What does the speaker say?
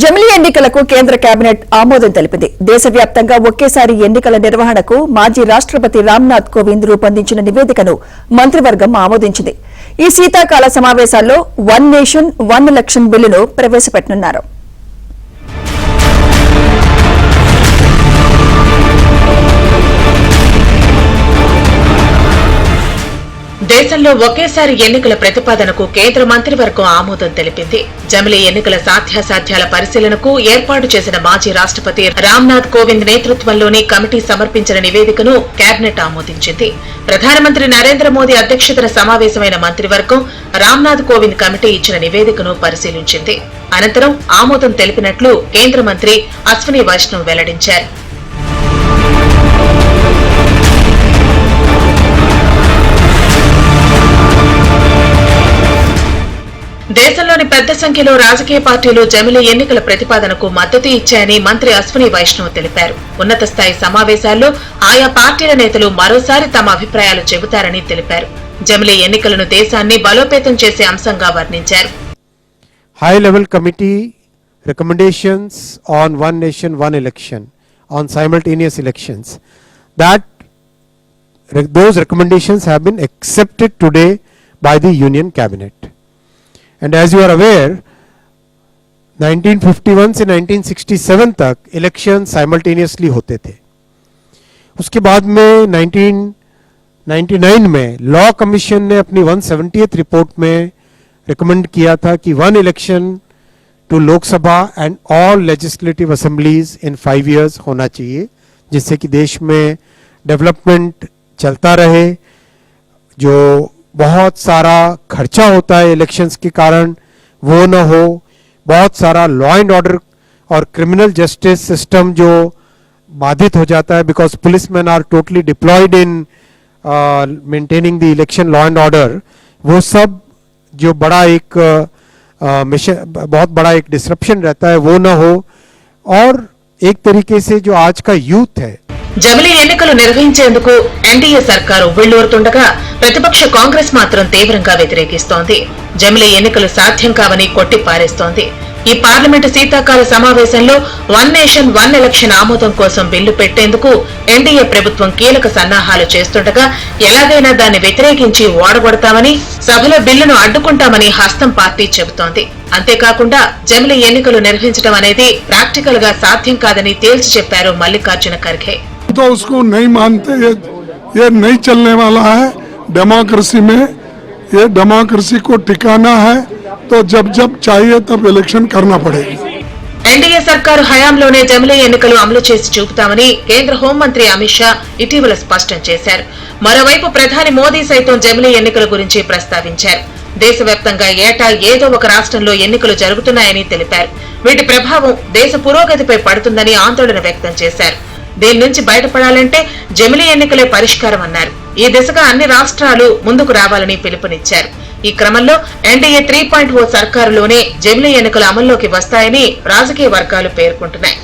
జమిలీ ఎన్నికలకు కేంద్ర కేబినెట్ ఆమోదం తెలిపింది. దేశవ్యాప్తంగా ఒకేసారి ఎన్నికల నిర్వహణకు మాజీ రాష్ట్రపతి రామ్నాథ్ కోవింద్ రూపొందించిన నివేదికను మంత్రివర్గం ఆమోదించింది. ఈ శీతాకాల సమావేశాల్లో వన్ నేషన్ వన్ ఎలక్షన్ బిల్లును ప్రవేశపెట్టనున్నారు. దేశంలో ఒకేసారి ఎన్నికల ప్రతిపాదనకు కేంద్ర మంత్రివర్గం ఆమోదం తెలిపింది. జమిలీ ఎన్నికల సాధ్యాసాధ్యాల పరిశీలనకు ఏర్పాటు చేసిన మాజీ రాష్ట్రపతి రామ్నాథ్ కోవింద్ నేతృత్వంలోని కమిటీ సమర్పించిన నివేదికను కేబినెట్ ఆమోదించింది. ప్రధానమంత్రి నరేంద్ర మోదీ అధ్యక్షతన సమావేశమైన మంత్రివర్గం రామ్నాథ్ కోవింద్ కమిటీ ఇచ్చిన నివేదికను పరిశీలించింది. అనంతరం ఆమోదం తెలిపినట్లు కేంద్ర మంత్రి అశ్విని వైష్ణవ్ వెల్లడించారు. దేశంలోని పెద్ద సంఖ్యలో రాజకీయ పార్టీలు జమిలీ ఎన్నికల ప్రతిపాదనకు మద్దతు ఇచ్చాయని మంత్రి అశ్విని వైష్ణవ్ తెలిపారు. ఉన్నత స్థాయి సమావేశాల్లో ఆయా పార్టీల నేతలు మరోసారి తమ అభిప్రాయాలు చెబుతారని తెలిపారు. జమిలీ ఎన్నికలను దేశాన్ని బలోపేతం చేసే అంశంగా వర్ణించారు. High level committee recommendations on one nation one election on simultaneous elections those recommendations have been accepted today by the Union Cabinet. And as you are aware, 1951 से 1967 तक इलेक्शन साइमल्टेनियसली होते थे. उसके बाद में 1999 में लॉ कमीशन ने अपनी 170th रिपोर्ट में रिकमेंड किया था कि one election to Lok Sabha and all legislative assemblies in 5 years होना चाहिए, जिससे कि देश में डेवलपमेंट चलता रहे. जो बहुत सारा खर्चा होता है इलेक्शंस के कारण वो न हो. बहुत सारा लॉ एंड ऑर्डर और क्रिमिनल जस्टिस सिस्टम जो बाधित हो जाता है, because policeman are totally deployed in maintaining the election law and order. वो सब जो बड़ा एक मिशन, बहुत बड़ा एक डिसरप्शन रहता है, वो न हो. और एक तरीके से जो आज का यूथ है, జమిలీ ఎన్నికలు నిర్వహించేందుకు ఎన్డీఏ సర్కారు ఉవ్విళ్లూరుతుండగా ప్రతిపక్ష కాంగ్రెస్ మాత్రం తీవ్రంగా వ్యతిరేకిస్తోంది. జమిలీ ఎన్నికలు సాధ్యం కావని కొట్టిపారేస్తోంది. ఈ పార్లమెంటు శీతాకాల సమావేశంలో వన్ నేషన్ వన్ ఎలక్షన్ ఆమోదం కోసం బిల్లు పెట్టేందుకు ఎన్డీఏ ప్రభుత్వం కీలక సన్నాహాలు చేస్తుండగా ఎలాగైనా దాన్ని వ్యతిరేకించి ఓడగొడతామని, సభలో బిల్లును అడ్డుకుంటామని హస్తం పార్టీ చెబుతోంది. అంతేకాకుండా జమిలీ ఎన్నికలు నిర్వహించడం అనేది ప్రాక్టికల్ గా సాధ్యం కాదని తేల్చి చెప్పారు మల్లికార్జున ఖర్గే. तो उसको नहीं मानते, ये नहीं चलने वाला है. डेमोक्रेसी में ये डेमोक्रेसी को टिकाना है, तो जब जब चाहिए तब इलेक्शन करना पड़ेगा. ఎన్డీఏ సర్కారు హయాంలోనే జమిలీ ఎన్నికలు అమలు చేసి చూపుతామని కేంద్ర హోంమంత్రి అమిత్ షా ఇటీవల స్పష్టం చేశారు. మరోవైపు ప్రధాని మోదీ సైతం జమిలీ ఎన్నికల గురించి ప్రస్తావించారు. దేశవ్యాప్తంగా ఏటా ఏదో ఒక రాష్ట్రంలో ఎన్నికలు జరుగుతున్నాయని తెలిపారు. వీటి ప్రభావం దేశ పురోగతిపై పడుతుందని ఆందోళన వ్యక్తం చేశారు. దీని నుంచి బయటపడాలంటే జమిలీ ఎన్నికలే పరిష్కారం అన్నారు. ఈ దిశగా అన్ని రాష్ట్రాలు ముందుకు రావాలని పిలుపునిచ్చారు. ఈ క్రమంలో ఎన్డీఏ 3.0 సర్కారులోనే జమిలీ ఎన్నికలు అమల్లోకి వస్తాయని రాజకీయ వర్గాలు పేర్కొంటున్నాయి.